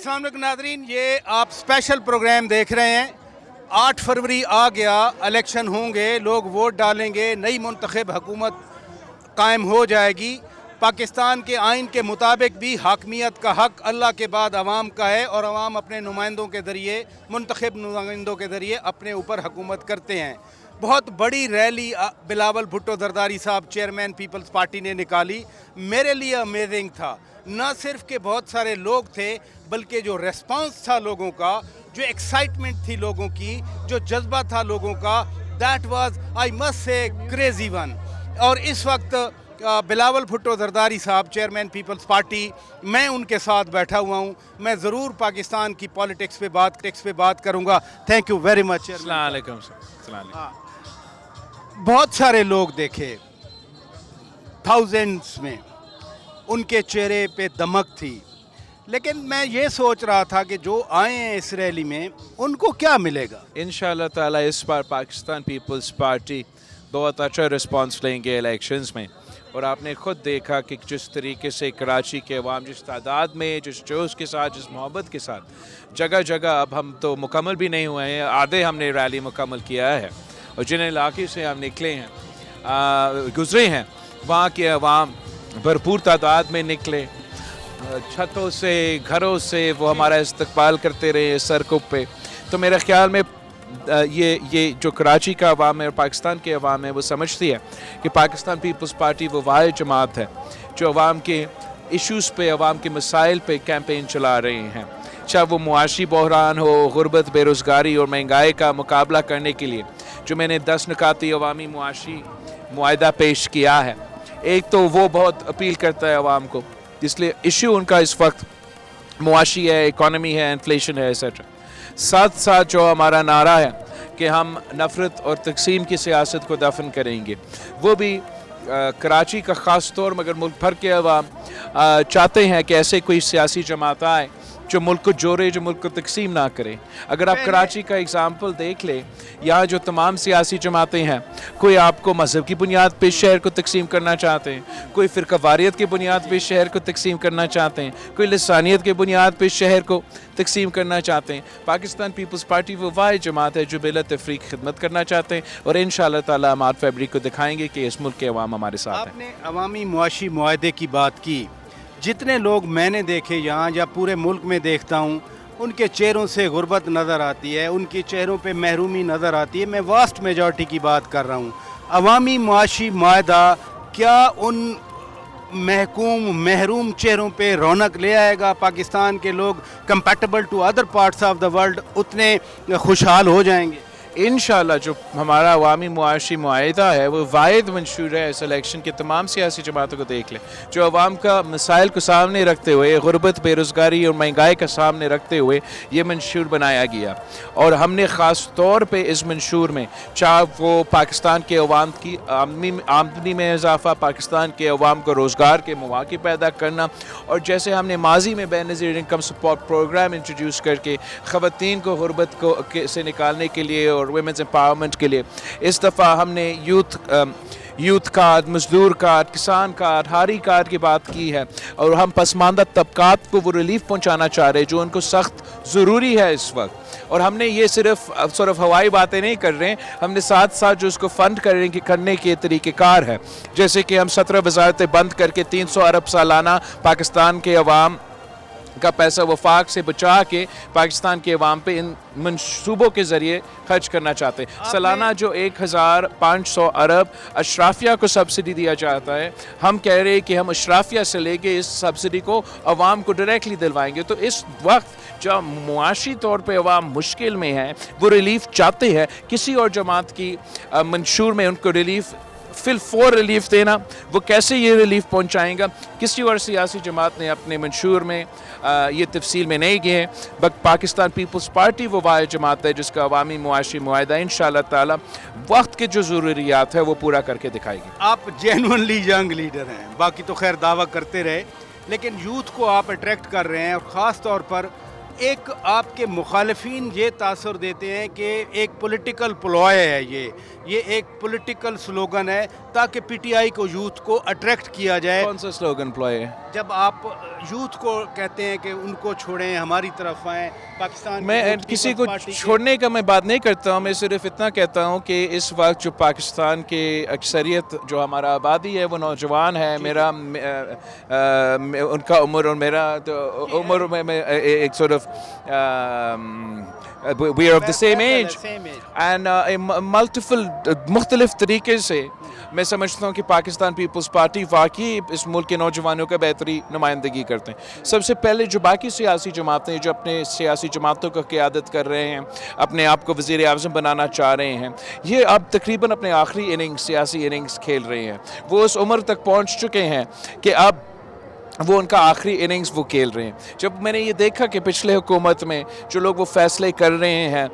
अस्सलाम वालेकुम नाज़रीन, ये आप स्पेशल प्रोग्राम देख रहे हैं। 8 फरवरी आ गया, इलेक्शन होंगे, लोग वोट डालेंगे, नई मुंतखब हुकूमत कायम हो जाएगी। पाकिस्तान के आइन के मुताबिक भी हाकमियत का हक़ अल्लाह के बाद अवाम का है और अवाम अपने नुमाइंदों के ज़रिए, मुंतखब नुमाइंदों के ज़रिए अपने ऊपर हुकूमत करते हैं। बहुत बड़ी रैली बिलावल भुट्टो जरदारी साहब चेयरमैन पीपल्स पार्टी ने निकाली। मेरे लिए अमेजिंग था, न सिर्फ कि बहुत सारे लोग थे बल्कि जो रेस्पॉन्स था लोगों का, जो एक्साइटमेंट थी लोगों की, जो जज्बा था लोगों का, that was I must say crazy one. और इस वक्त बिलावल भुट्टो जरदारी साहब चेयरमैन पीपल्स पार्टी, मैं उनके साथ बैठा हुआ हूँ। मैं ज़रूर पाकिस्तान की पॉलिटिक्स पे बात करूँगा। Thank you very much. अस्सलाम वालेकुम सर। बहुत सारे लोग देखे, थाउजेंड्स में, उनके चेहरे पे दमक थी, लेकिन मैं ये सोच रहा था कि जो आए हैं इस रैली में उनको क्या मिलेगा। इंशाअल्लाह ताला इस बार पाकिस्तान पीपल्स पार्टी बहुत अच्छा रिस्पांस लेंगे इलेक्शंस में। और आपने ख़ुद देखा कि जिस तरीके से कराची के अवाम जिस तादाद में, जिस जोश के साथ, जिस मोहब्बत के साथ जगह जगह, अब हम तो मुकम्मल भी नहीं हुए हैं, आधे हमने रैली मुकम्मल किया है, और जिन इलाके से हम निकले हैं, गुज़रे हैं, वहाँ के अवाम भरपूर तादाद में निकले, छतों से, घरों से वो हमारा इस्तकबाल करते रहे सड़कों पे। तो मेरे ख्याल में ये जो कराची का अवाम है और पाकिस्तान के अवाम है, वो समझती है कि पाकिस्तान पीपल्स पार्टी वो वाहिद जमात है जो अवाम के इश्यूज़ पे, अवाम के मसाइल पे कैंपेन चला रहे हैं। चाहे वो मुआशी बहरान हो, गुर्बत, बेरोज़गारी और महंगाई का मुकाबला करने के लिए जो मैंने 10 निकाती अवामी मुआशी मुआहदा पेश किया है। एक तो वो बहुत अपील करता है अवाम को, इसलिए इशू उनका इस वक्त मुआशी है, इकॉनमी है, इन्फ्लेशन है, एसेट्रा। साथ साथ जो हमारा नारा है कि हम नफ़रत और तकसीम की सियासत को दफन करेंगे, वो भी कराची का ख़ास तौर मगर मुल्क भर के अवाम चाहते हैं कि ऐसे कोई सियासी जमात आए जो मुल्क को जोड़े, जो मुल्क को तकसीम ना करे। अगर आप कराची का एग्ज़ाम्पल देख ले, यहाँ जो तमाम सियासी जमातें हैं, कोई आपको मज़हब की बुनियाद पे शहर को तकसीम करना चाहते हैं, कोई फ़िरका वारियत की बुनियाद पे शहर को तकसीम करना चाहते हैं, कोई लसानियत की बुनियाद पे शहर को तकसीम करना चाहते हैं। पाकिस्तान पीपल्स पार्टी वो वाहिद जमात है जो बिला तफरीक खिदमत करना चाहते हैं, और इंशाअल्लाह ताला हम 8 फरवरी को दिखाएंगे कि इस मुल्क के अवाम हमारे साथ हैं। आपने अवामी मुआशी मुआहदे की बात की। जितने लोग मैंने देखे यहाँ या पूरे मुल्क में देखता हूँ, उनके चेहरों से गुर्बत नज़र आती है, उनके चेहरों पे महरूमी नज़र आती है। मैं वास्ट मेजॉरिटी की बात कर रहा हूँ। अवामी मुआशी मुआहदा क्या उन महरूम चेहरों पे रौनक ले आएगा? पाकिस्तान के लोग compatible to other parts of the world उतने खुशहाल हो जाएंगे? इंशाअल्लाह जो हमारा अवामी मुआशी मुआहिदा है वो वाहिद मंशूर है। इस इलेक्शन के तमाम सियासी जमातों को देख लें, जो अवाम का मसाइल को सामने रखते हुए, गुर्बत, बेरोज़गारी और महंगाई का सामने रखते हुए ये मंशूर बनाया गया। और हमने ख़ास तौर पे इस मंशूर में, चाहे वो पाकिस्तान के अवाम की आमदनी में इजाफ़ा, पाकिस्तान के अवाम को रोज़गार के मौक़े पैदा करना, और जैसे हमने माजी में Benazir income support program introduce करके ख़वातीन को गुर्बत को से निकालने के लिए और वुमेन्स एम्पावरमेंट के लिए, इस दफ़ा हमने यूथ कार्ड, मजदूर कार्ड, किसान कार्ड, हारी कार्ड की बात की है। और हम पसमानदा तबकात को वो रिलीफ पहुंचाना चाह रहे हैं जो उनको सख्त ज़रूरी है इस वक्त। और हमने ये सिर्फ हवाई बातें नहीं कर रहे हैं, हमने साथ साथ जो उसको फ़ंड करने के तरीक़ेकार है, जैसे कि हम 17 वज़ारतें बंद करके 300 अरब सालाना पाकिस्तान के अवाम का पैसा वफाक से बचा के पाकिस्तान के अवाम पे इन मंसूबों के ज़रिए खर्च करना चाहते हैं। सालाना जो 1500 अरब अशराफिया को सब्सिडी दिया जाता है, हम कह रहे हैं कि हम अशराफिया से लेके इस सब्सिडी को अवाम को डायरेक्टली दिलवाएंगे। तो इस वक्त जब मुआशी तौर पे अवाम मुश्किल में है, वो रिलीफ चाहते हैं, किसी और जमात की मंशूर में उनको रिलीफ फिल रिलीफ देना, वो कैसे ये रिलीफ पहुंचाएगा? किसी और सियासी जमात ने अपने मंशूर में ये तफसील में नहीं गए हैं। बट पाकिस्तान पीपल्स पार्टी वो वाहिद जमात है जिसका अवामी मुआशी मुआहिदा इंशाअल्लाह ताला वक्त के जो ज़रूरियात है वो पूरा करके दिखाएगी। आप जेन्युइनली यंग लीडर हैं, बाकी तो खैर दावा करते रहे, लेकिन यूथ को आप अट्रैक्ट कर रहे हैं। और ख़ास तौर पर एक आपके मुखालिफिन ये तासर देते हैं कि एक पॉलिटिकल प्लॉय है, ये एक पॉलिटिकल स्लोगन है ताकि पीटीआई को, यूथ को अट्रैक्ट किया जाए। कौन सा स्लोगन प्लॉय है? जब आप यूथ को कहते हैं कि उनको छोड़ें, हमारी तरफ आएं, पाकिस्तान मैं किसी को छोड़ने का मैं बात नहीं करता हूँ, मैं सिर्फ इतना कहता हूँ कि इस वक्त जो पाकिस्तान के अक्सरियत जो हमारा आबादी है वो नौजवान है। मेरा उनका उम्र और मेरा तो उम्र में एक sort of we are of the same age and multiple मुख्तलिफ तरीके से मैं समझता हूँ कि पाकिस्तान पीपल्स पार्टी वाकई इस मुल्क के नौजवानों का बेहतरी नुमाइंदगी करते हैं। सबसे पहले जो बाकी सियासी जमातें जो अपने सियासी जमातों का क़यादत कर रहे हैं, अपने आप को वज़ीर आज़म बनाना चाह रहे हैं, ये अब तकरीबन अपने आखिरी इनिंग्स सियासी इनिंग्स खेल रहे हैं। वो उस उम्र तक पहुँच चुके हैं कि अब वो उनका आखिरी इनिंग्स वो खेल रहे हैं। जब मैंने ये देखा कि पिछले हुकूमत में जो लोग वो फ़ैसले कर रहे हैं,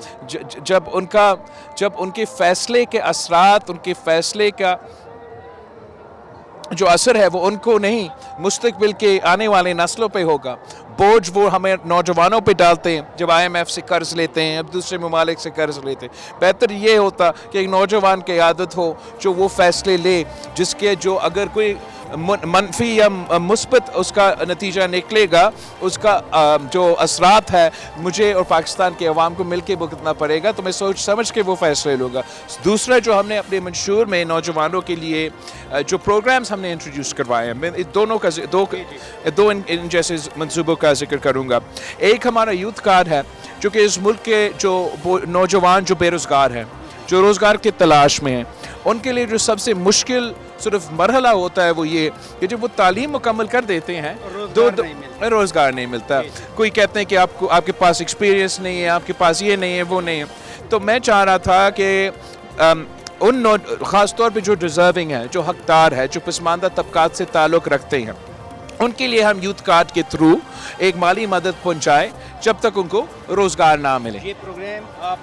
जब उनके फ़ैसले के असरात, उनके फ़ैसले का जो असर है वो उनको नहीं मुस्तकबिल के आने वाले नस्लों पे होगा, बोझ वो हमें नौजवानों पे डालते हैं। जब IMF से कर्ज लेते हैं, अब दूसरे ममालिक से कर्ज लेते हैं, बेहतर ये होता कि एक नौजवान की आदत हो जो वो फ़ैसले ले जिसके जो अगर कोई मनफी या मुस्बत उसका नतीजा निकलेगा, उसका जो असरात है मुझे और पाकिस्तान के अवाम को मिल के भुगतना पड़ेगा, तो मैं सोच समझ के वो फ़ैसले लूँगा। दूसरा जो हमने अपने मंशूर में नौजवानों के लिए जो प्रोग्राम्स हमने इंट्रोड्यूस करवाए हैं, मैं दोनों का दो इन जैसे मंसूबों का जिक्र करूँगा। एक हमारा यूथ कार्ड है जो कि इस मुल्क के जो नौजवान जो बेरोज़गार हैं, जो रोज़गार की तलाश में हैं, उनके लिए जो सबसे मुश्किल सिर्फ मरहला होता है वो ये कि जब वो तालीम मुकम्मल कर देते हैं रोज़गार नहीं मिलता। कोई कहते हैं कि आपके पास एक्सपीरियंस नहीं है, आपके पास ये नहीं है, वो नहीं है। तो मैं चाह रहा था कि ख़ास तौर पे जो डिज़र्विंग है, जो हकदार है, जो पसमानदा तबकात से ताल्लुक़ रखते हैं, उनके लिए हम यूथ कार्ड के थ्रू एक माली मदद पहुँचाएँ जब तक उनको रोज़गार ना मिले। ये प्रोग्राम आप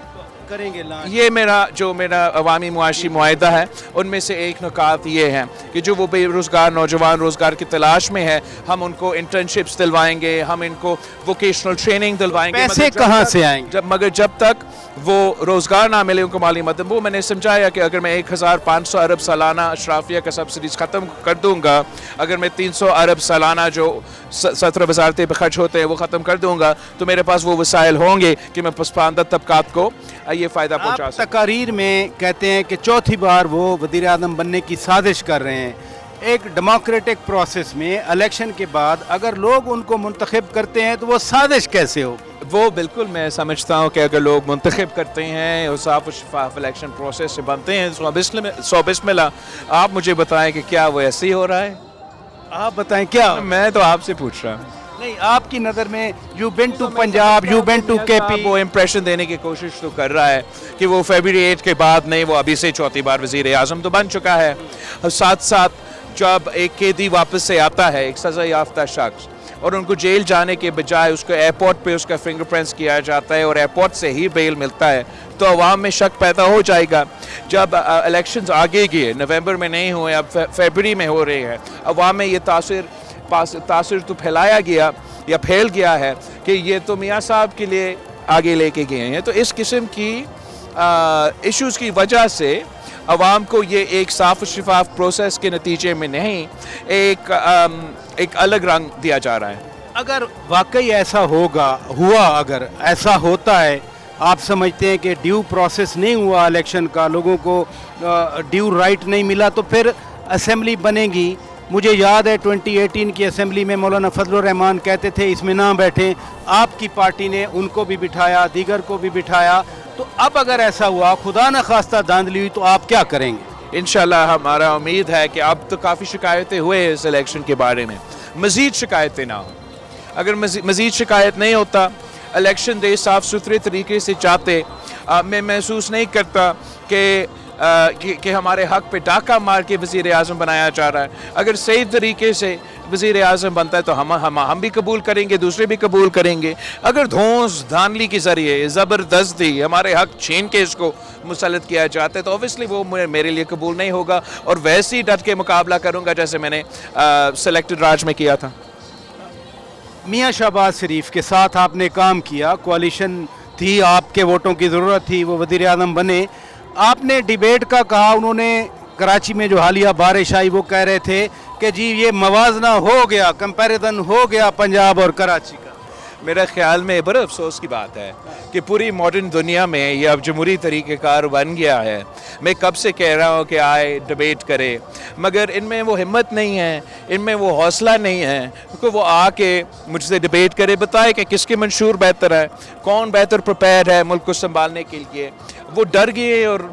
करेंगे लांच? ये मेरा अवामी मुआशी मुआहिदा है, उनमें से एक नुकात ये है कि जो वो बेरोज़गार नौजवान रोज़गार की तलाश में है, हम उनको इंटर्नशिप्स दिलवाएंगे, हम इनको वोकेशनल ट्रेनिंग दिलवाएंगे। पैसे कहाँ से आएंगे? मगर जब तक वो रोज़गार ना मिले उनको माली मदद, वो मैंने समझाया कि अगर मैं 1500 अरब सालाना अशराफिया का सब्सिडीज़ ख़त्म कर दूँगा, अगर मैं 300 अरब सालाना जो 17 वजारतें पे खर्च होते हैं वो ख़त्म कर दूँगा, तो मेरे पास वो वसाइल होंगे कि मैं पसमानदा तबकात को ये फ़ायदा पहुँचा सकूँ। तकारीर में कहते हैं कि चौथी बार वो वज़ीर आज़म बनने की साजिश कर रहे हैं। एक डेमोक्रेटिक प्रोसेस में इलेक्शन के बाद अगर लोग उनको मुंतखब करते हैं तो वो साजिश कैसे हो? वो बिल्कुल मैं समझता हूँ कि अगर लोग मुंतखब करते हैं और साफ और शफाफ इलेक्शन प्रोसेस से बनते हैं, सौ बिस्मिल्लाह। आप मुझे बताएं कि क्या वो ऐसे ही हो रहा है? आप बताएं क्या? मैं तो आपसे पूछ रहा हूँ। नहीं, आपकी नज़र में you been to Punjab, you been to KP, वो इम्प्रेशन देने की कोशिश तो कर रहा है कि वो फरवरी 8 के बाद नहीं, वो अभी से चौथी बार वज़ीर आज़म तो बन चुका है। और साथ साथ जब एक कैदी वापस से आता है, एक सज़ा याफ्ता शख्स, और उनको जेल जाने के बजाय उसको एयरपोर्ट पे उसका फिंगरप्रिंट्स किया जाता है और एयरपोर्ट से ही बेल मिलता है, तो अवाम में शक पैदा हो जाएगा। जब इलेक्शंस आगे गए, नवंबर में नहीं हुए, अब फरवरी में हो रहे हैं, अवाम में ये तासुर तो फैलाया गया या फैल गया है कि ये तो मियाँ साहब के लिए आगे लेके गए हैं। तो इस किस्म की इश्यूज़ की वजह से अवाम को ये एक साफ और शफाफ प्रोसेस के नतीजे में नहीं एक अलग रंग दिया जा रहा है। अगर वाकई ऐसा अगर ऐसा होता है, आप समझते हैं कि ड्यू प्रोसेस नहीं हुआ इलेक्शन का, लोगों को ड्यू राइट नहीं मिला, तो फिर असेंबली बनेगी। मुझे याद है 2018 की असेंबली में मौलाना फजलुर रहमान कहते थे इसमें ना बैठें, आपकी पार्टी ने उनको भी बिठाया, दीगर को भी बिठाया। तो अब अगर ऐसा हुआ, खुदा न खास्ता धांधली हुई, तो आप क्या करेंगे? इंशाल्लाह हमारा उम्मीद है कि अब तो काफ़ी शिकायतें हुए इस इलेक्शन के बारे में, मज़ीद शिकायतें ना हो। अगर मज़ीद शिकायत नहीं होता, इलेक्शन डे साफ़ सुथरे तरीके से चाहते, मैं महसूस नहीं करता कि हमारे हक़ पे डाका मार के वज़ीर आज़म बनाया जा रहा है। अगर सही तरीके से वज़ीर आज़म बनता है तो हम भी कबूल करेंगे, दूसरे भी कबूल करेंगे। अगर धौंस धांधली के ज़रिए ज़बरदस्ती हमारे हक़ छीन के इसको मुसल्लत किया जाता है तो ऑब्वियसली वो मेरे लिए कबूल नहीं होगा, और वैसे ही डट के मुकाबला करूँगा जैसे मैंने सेलेक्टेड राज में किया था। मियाँ शहबाज शरीफ के साथ आपने काम किया, कोalition थी, आपके वोटों की ज़रूरत थी, वो वज़ीर आज़म बने। आपने डिबेट का कहा, उन्होंने कराची में जो हालिया बारिश आई वो कह रहे थे कि जी ये मवाजना हो गया, कंपैरिजन हो गया पंजाब और कराची का। मेरा ख्याल में बड़ा अफसोस की बात है कि पूरी मॉडर्न दुनिया में ये अब जमहूरी तरीक़ेकार बन गया है। मैं कब से कह रहा हूँ कि आए डिबेट करे, मगर इनमें वो हिम्मत नहीं है, इनमें वो हौसला नहीं है कि वो आके मुझसे डिबेट करे, बताए कि किसके मंशूर बेहतर है, कौन बेहतर प्रिपेयर है मुल्क को संभालने के लिए। वो डर गए और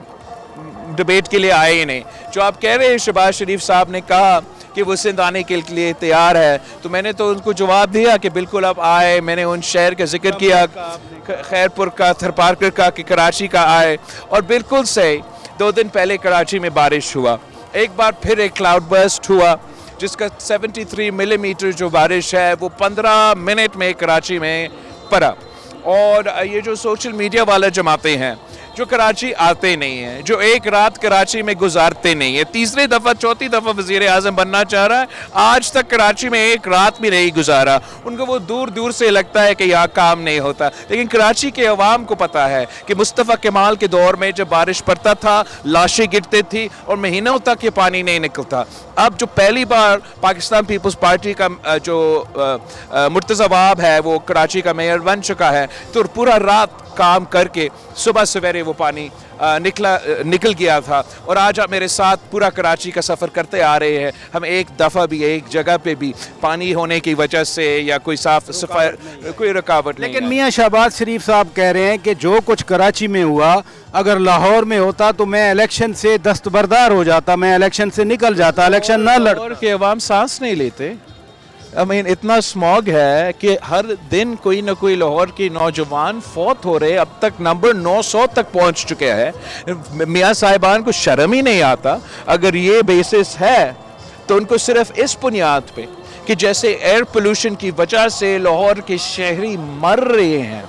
डिबेट के लिए आए ही नहीं। जो आप कह रहे हैं शहबाज शरीफ साहब ने कहा कि वो सिंध आने के लिए तैयार है, तो मैंने तो उनको जवाब दिया कि बिल्कुल आप आए। मैंने उन शहर का जिक्र किया, खैरपुर का, थरपारकर का, कि कराची का आए, और बिल्कुल सही 2 दिन पहले कराची में बारिश हुआ। एक बार फिर एक क्लाउड बर्स्ट हुआ जिसका 73 मिलीमीटर जो बारिश है वो 15 मिनट में कराची में पड़ा। और ये जो सोशल मीडिया वाले जमाते हैं जो कराची आते नहीं हैं, जो एक रात कराची में गुजारते नहीं है, तीसरी दफ़ा चौथी दफ़ा वज़ीर आज़म बनना चाह रहा है, आज तक कराची में एक रात भी नहीं गुजारा। उनको वो दूर दूर से लगता है कि यहाँ काम नहीं होता, लेकिन कराची के अवाम को पता है कि मुस्तफ़ा कमाल के दौर में जब बारिश पड़ता था लाशें गिरती थी और महीनों तक ये पानी नहीं निकलता। अब जो पहली बार पाकिस्तान पीपल्स पार्टी का जो मुर्तज़ा वाब है वो कराची का मेयर बन चुका है, तो पूरा रात काम करके सुबह सवेरे वो पानी निकल गया था। और आज आप मेरे साथ पूरा कराची का सफ़र करते आ रहे हैं, हम एक दफ़ा भी एक जगह पे भी पानी होने की वजह से या कोई साफ सफाई कोई रुकावट नहीं। लेकिन मियाँ शहबाज शरीफ साहब कह रहे हैं कि जो कुछ कराची में हुआ अगर लाहौर में होता तो मैं इलेक्शन से दस्तबरदार हो जाता, मैं इलेक्शन से निकल जाता, इलेक्शन ना लड़ता। और के अवाम सांस नहीं लेते। इतना स्मॉग है कि हर दिन कोई ना कोई लाहौर के नौजवान फौत हो रहे। अब तक नंबर 900 तक पहुंच चुके हैं। मियाँ साहिबान को शर्म ही नहीं आता। अगर ये बेसिस है तो उनको सिर्फ इस बुनियाद पे कि जैसे एयर पोल्यूशन की वजह से लाहौर के शहरी मर रहे हैं,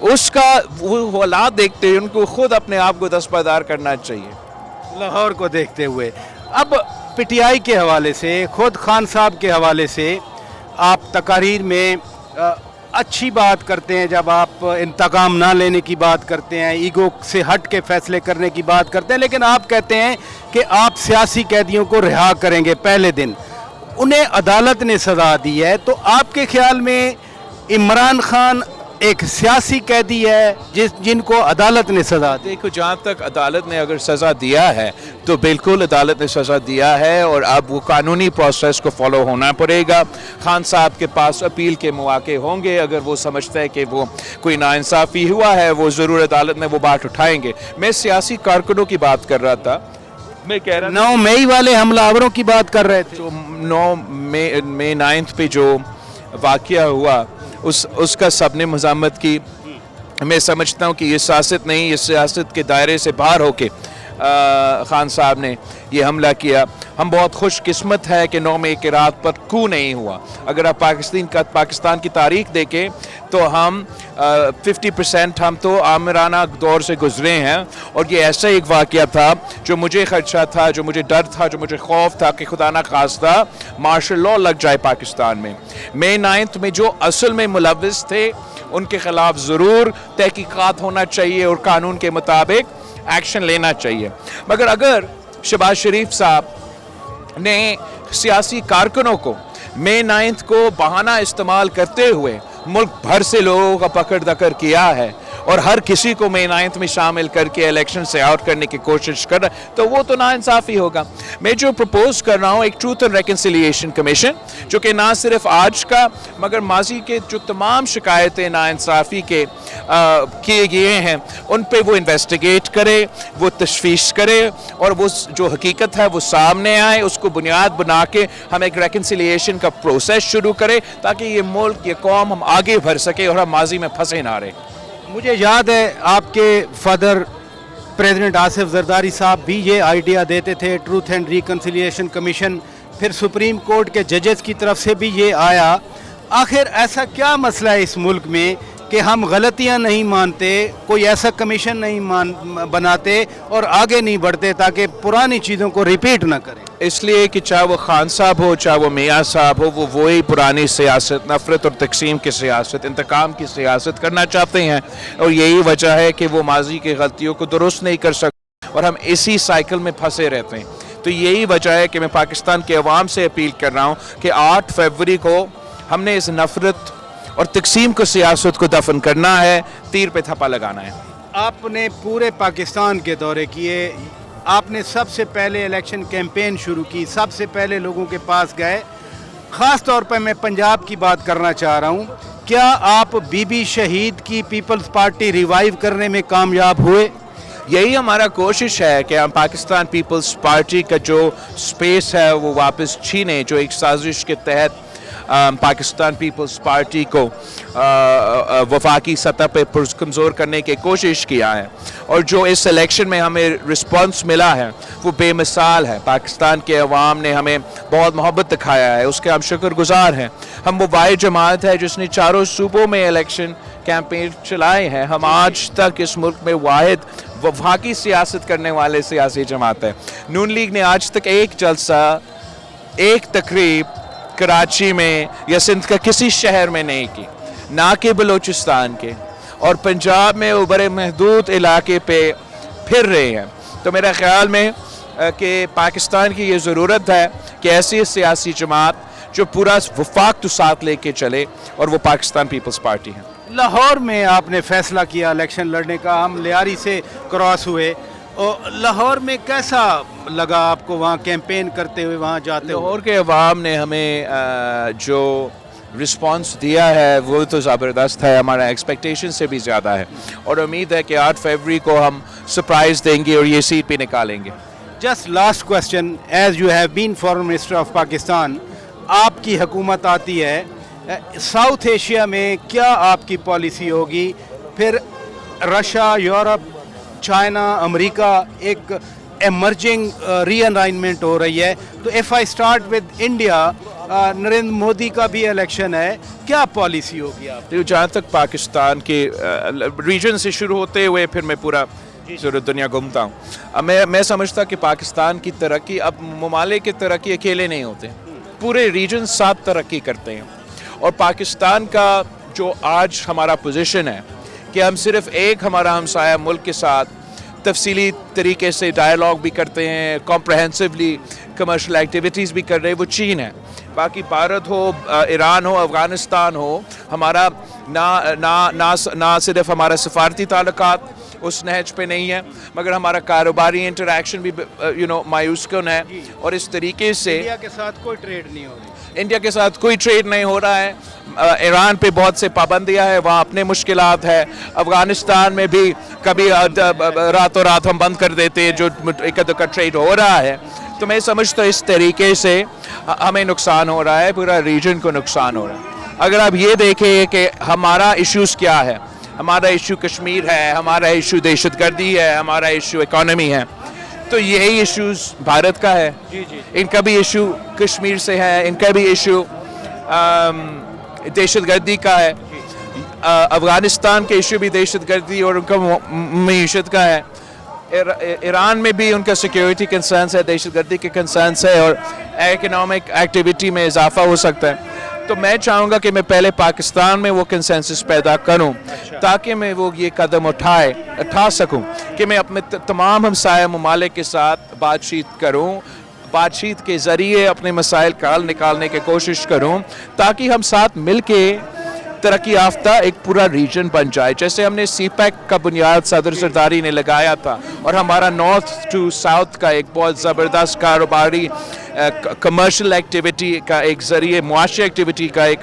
उसका वो हालात देखते हुए उनको खुद अपने आप को दस्तबरदार करना चाहिए लाहौर को देखते हुए। अब पीटीआई के हवाले से, खुद खान साहब के हवाले से आप तकारीर में अच्छी बात करते हैं, जब आप इंतकाम ना लेने की बात करते हैं, ईगो से हट के फैसले करने की बात करते हैं, लेकिन आप कहते हैं कि आप सियासी कैदियों को रिहा करेंगे पहले दिन। उन्हें अदालत ने सज़ा दी है, तो आपके ख्याल में इमरान खान एक सियासी कैदी है जिनको अदालत ने सज़ा दी? देखो, जहाँ तक अदालत ने अगर सज़ा दिया है तो बिल्कुल अदालत ने सज़ा दिया है और अब वो कानूनी प्रोसेस को फॉलो होना पड़ेगा। खान साहब के पास अपील के मौके होंगे, अगर वो समझते हैं कि वो कोई नाइंसाफ़ी हुआ है वो ज़रूर अदालत में वो बात उठाएंगे। मैं सियासी कारकुनों की बात कर रहा था, मैं कह रहा 9 मई वाले हमलावरों की बात कर रहे थे। जो 9 मई 9 पे जो वाक़या हुआ उसका सबने मज़म्मत की। मैं समझता हूँ कि ये सियासत नहीं, ये सियासत के दायरे से बाहर होके खान साहब ने ये हमला किया। हम बहुत खुश किस्मत है कि 9 मई की रात पर कू नहीं हुआ। अगर आप पाकिस्तान की तारीख देखें तो हम 50% हम तो आमराना दौर से गुजरे हैं, और ये ऐसा एक वाक़या था जो मुझे खदशा था, जो मुझे डर था, जो मुझे खौफ था कि खुदा ना खास्ता मार्शल लॉ लग जाए पाकिस्तान में। मई 9 में जो असल में मुलव्विस थे उनके ख़िलाफ़ ज़रूर तहकीकात होना चाहिए और कानून के मुताबिक एक्शन लेना चाहिए। मगर अगर शहबाज शरीफ साहब ने सियासी कारकुनों को मई 9 को बहाना इस्तेमाल करते हुए मुल्क भर से लोगों का पकड़ दकड़ किया है और हर किसी को मई 9 में शामिल करके इलेक्शन से आउट करने की कोशिश कर रहा है, तो वो तो नाइंसाफ़ी होगा। मैं जो प्रपोज कर रहा हूँ एक ट्रूथ एंड रिकन्सिलिएशन कमीशन, जो कि ना सिर्फ आज का मगर माजी के जो तमाम शिकायतें नाइंसाफ़ी के किए गए हैं उन पे वो इन्वेस्टिगेट करे, वो तशवीश करे और वो जो हकीकत है वो सामने आए, उसको बुनियाद बना के हम एक रिकन्सिलिएशन का प्रोसेस शुरू करें ताकि ये मुल्क, ये कौम हम आगे बढ़ सके और हम माजी में फंसे ना रहे। मुझे याद है आपके फादर प्रेसिडेंट आसिफ जरदारी साहब भी ये आइडिया देते थे, ट्रूथ एंड रिकन्सिलिएशन कमीशन, फिर सुप्रीम कोर्ट के जजेस की तरफ से भी ये आया। आखिर ऐसा क्या मसला है इस मुल्क में कि हम गलतियां नहीं मानते, कोई ऐसा कमीशन नहीं बनाते और आगे नहीं बढ़ते ताकि पुरानी चीज़ों को रिपीट ना करें? इसलिए कि चाहे वो खान साहब हो, चाहे वो मियाँ साहब हो, वो वही पुरानी सियासत, नफ़रत और तकसीम की सियासत, इंतकाम की सियासत करना चाहते हैं और यही वजह है कि वो माजी की गलतियों को दुरुस्त नहीं कर सकते। اور ہم اسی سائیکل میں پھنسے رہتے ہیں. تو یہی وجہ ہے کہ میں پاکستان کے عوام سے اپیل کر رہا ہوں کہ 8 فروری کو ہم نے اس نفرت اور تقسیم کو سیاست کو دفن کرنا ہے, تیر پہ تھپا لگانا ہے. آپ نے پورے پاکستان کے دورے کیے, آپ نے سب سے پہلے الیکشن کیمپین شروع کی, سب سے پہلے لوگوں کے پاس گئے. خاص طور پہ میں پنجاب کی بات کرنا چاہ رہا ہوں. کیا آپ بی بی شہید کی پیپلز پارٹی ریوائیو کرنے میں کامیاب ہوئے؟ یہی ہمارا کوشش ہے کہ ہم پاکستان پیپلز پارٹی کا جو سپیس ہے وہ واپس چھینیں, جو ایک سازش کے تحت پاکستان پیپلز پارٹی کو وفاقی سطح پہ کمزور کرنے کی کوشش کیا ہے. اور جو اس الیکشن میں ہمیں رسپانس ملا ہے وہ بے مثال ہے. پاکستان کے عوام نے ہمیں بہت محبت دکھایا ہے, اس کے ہم شکر گزار ہیں. ہم وہ واحد جماعت ہے جس نے چاروں صوبوں میں الیکشن کیمپین چلائے ہیں. ہم آج تک اس ملک میں واحد وفاقی سیاست کرنے والے سیاسی جماعت ہے. نون لیگ نے آج تک ایک جلسہ, ایک تقریب کراچی میں یا سندھ کا کسی شہر میں نہیں کی, نہ کہ بلوچستان کے, اور پنجاب میں وہ بڑے محدود علاقے پہ پھر رہے ہیں. تو میرا خیال میں کہ پاکستان کی یہ ضرورت ہے کہ ایسی سیاسی جماعت جو پورا وفاق تو ساتھ لے کے چلے, اور وہ پاکستان پیپلز پارٹی ہے. لاہور میں آپ نے فیصلہ کیا الیکشن لڑنے کا, ہم لیاری سے کراس ہوئے, اور لاہور میں کیسا لگا آپ کو وہاں کیمپین کرتے ہوئے, وہاں جاتے ہوئے؟ لاہور کے عوام نے ہمیں جو رسپانس دیا ہے وہ تو زبردست ہے, ہمارا ایکسپیکٹیشن سے بھی زیادہ ہے, اور امید ہے کہ 8 فروری کو ہم سرپرائز دیں گے اور یہ سیٹ پہ نکالیں گے. Just last question, as you have been foreign minister of Pakistan, آپ کی حکومت آتی ہے, ساؤتھ ایشیا میں کیا آپ کی پالیسی ہوگی؟ پھر رشیا, یورپ, چائنا, امریکہ, ایک ایمرجنگ ری الائنمنٹ ہو رہی ہے. تو if I start with India, Narendra Modi کا بھی الیکشن ہے, کیا پالیسی ہوگی آپ؟ جہاں تک پاکستان کے ریجن سے شروع ہوتے ہوئے پھر میں پورا دنیا گھومتا ہوں. میں سمجھتا کہ پاکستان کی ترقی, اب ممالک کی ترقی اکیلے نہیں ہوتے, پورے ریجن ساتھ ترقی کرتے ہیں. اور پاکستان کا جو آج ہمارا پوزیشن ہے کہ ہم صرف ایک ہمارا ہمسایہ ملک کے ساتھ تفصیلی طریقے سے ڈائیلاگ بھی کرتے ہیں, کمپریہنسولی کمرشل ایکٹیویٹیز بھی کر رہے ہیں, وہ چین ہے. باقی بھارت ہو, ایران ہو, افغانستان ہو, ہمارا نہ صرف ہمارا سفارتی تعلقات اس نہج پہ نہیں ہے, مگر ہمارا کاروباری انٹریکشن بھی مایوس کن ہے. اور اس طریقے سے انڈیا کے ساتھ کوئی ٹریڈ نہیں ہو رہی, انڈیا کے ساتھ کوئی ٹریڈ نہیں ہو رہا ہے. ایران پہ بہت سے پابندیاں ہیں, وہاں اپنے مشکلات ہے. افغانستان میں بھی کبھی راتوں رات ہم بند کر دیتے ہیں جو ایک کا ٹریڈ ہو رہا ہے. تو میں سمجھتا ہوں اس طریقے سے ہمیں نقصان ہو رہا ہے, پورا ریجن کو نقصان ہو رہا ہے. اگر آپ یہ دیکھیں کہ ہمارا ایشوز کیا ہے, ہمارا ایشو کشمیر ہے, ہمارا ایشو دہشت گردی ہے, ہمارا ایشو اکانومی ہے, تو یہی ایشوز بھارت کا ہے. ان کا بھی ایشو کشمیر سے ہے, ان کا بھی ایشو دہشت گردی کا ہے. افغانستان کے ایشو بھی دہشت گردی اور ان کا معیشت کا ہے. ایران میں بھی ان کا سیکیورٹی کنسرنس ہے, دہشت گردی کے کنسرنس ہے, اور اکنامک ایکٹیویٹی میں اضافہ ہو سکتا ہے. تو میں چاہوں گا کہ میں پہلے پاکستان میں وہ کنسنسس پیدا کروں تاکہ میں وہ یہ قدم اٹھا سکوں کہ میں اپنے تمام ہمسایہ ممالک کے ساتھ بات چیت کروں, بات چیت کے ذریعے اپنے مسائل کا حل نکالنے کی کوشش کروں, تاکہ ہم ساتھ مل کے ترقی یافتہ ایک پورا ریجن بن جائے. جیسے ہم نے سی پیک کا بنیاد صدر زرداری نے لگایا تھا, اور ہمارا نارتھ ٹو ساؤتھ کا ایک بہت زبردست کاروباری کمرشل ایکٹیویٹی کا ایک ذریعے, معاشی ایکٹیویٹی کا ایک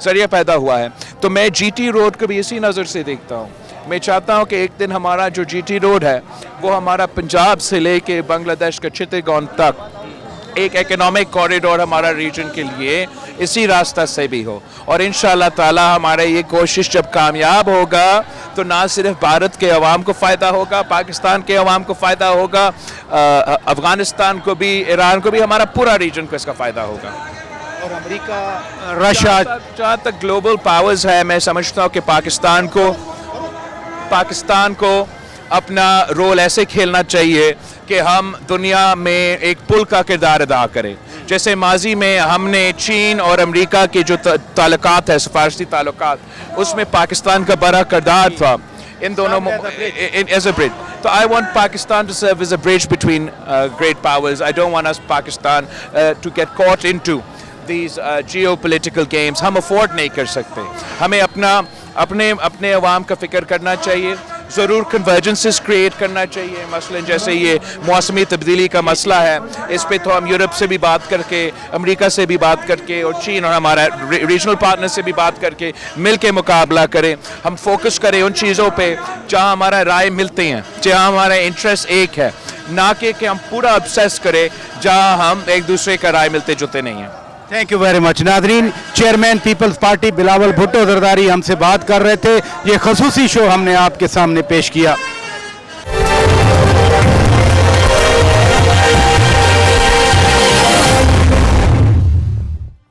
ذریعہ پیدا ہوا ہے. تو میں جی ٹی روڈ کو بھی اسی نظر سے دیکھتا ہوں. میں چاہتا ہوں کہ ایک دن ہمارا جو جی ٹی روڈ ہے وہ ہمارا پنجاب سے لے کے بنگلہ دیش کا چٹاگانگ تک ایک اکنامک کوریڈور ہمارا ریجن کے لیے اسی راستہ سے بھی ہو. اور انشاءاللہ تعالی ہمارے یہ کوشش جب کامیاب ہوگا تو نہ صرف بھارت کے عوام کو فائدہ ہوگا, پاکستان کے عوام کو فائدہ ہوگا, افغانستان کو بھی, ایران کو بھی, ہمارا پورا ریجن کو اس کا فائدہ ہوگا. اور امریکہ, رشیا, جہاں تک گلوبل پاورز ہے, میں سمجھتا ہوں کہ پاکستان کو اپنا رول ایسے کھیلنا چاہیے کہ ہم دنیا میں ایک پل کا کردار ادا کریں. جیسے ماضی میں ہم نے چین اور امریکہ کے جو تعلقات ہیں, سفارتی تعلقات, اس میں پاکستان کا بڑا کردار تھا ان دونوں as a bridge. So I want Pakistan to serve as a bridge between great powers. I don't want us Pakistan to get caught into these geopolitical games. ہم افورڈ نہیں کر سکتے. ہمیں اپنے عوام کا فکر کرنا چاہیے. ضرور کنورجنسز کریٹ کرنا چاہیے. مثلا جیسے یہ موسمی تبدیلی کا مسئلہ ہے, اس پہ تو ہم یورپ سے بھی بات کر کے, امریکہ سے بھی بات کر کے, اور چین اور ہمارا ریجنل پارٹنر سے بھی بات کر کے مل کے مقابلہ کریں. ہم فوکس کریں ان چیزوں پہ جہاں ہمارا رائے ملتے ہیں, جہاں ہمارا انٹرسٹ ایک ہے, نہ کہ ہم پورا obsess کریں جہاں ہم ایک دوسرے کا رائے ملتے جلتے نہیں ہیں. Thank you very much. ناظرین, chairman people's party Bilawal Bhutto Zardari ہم سے بات کر رہے تھے. یہ خصوصی شو ہم نے آپ کے سامنے پیش کیا.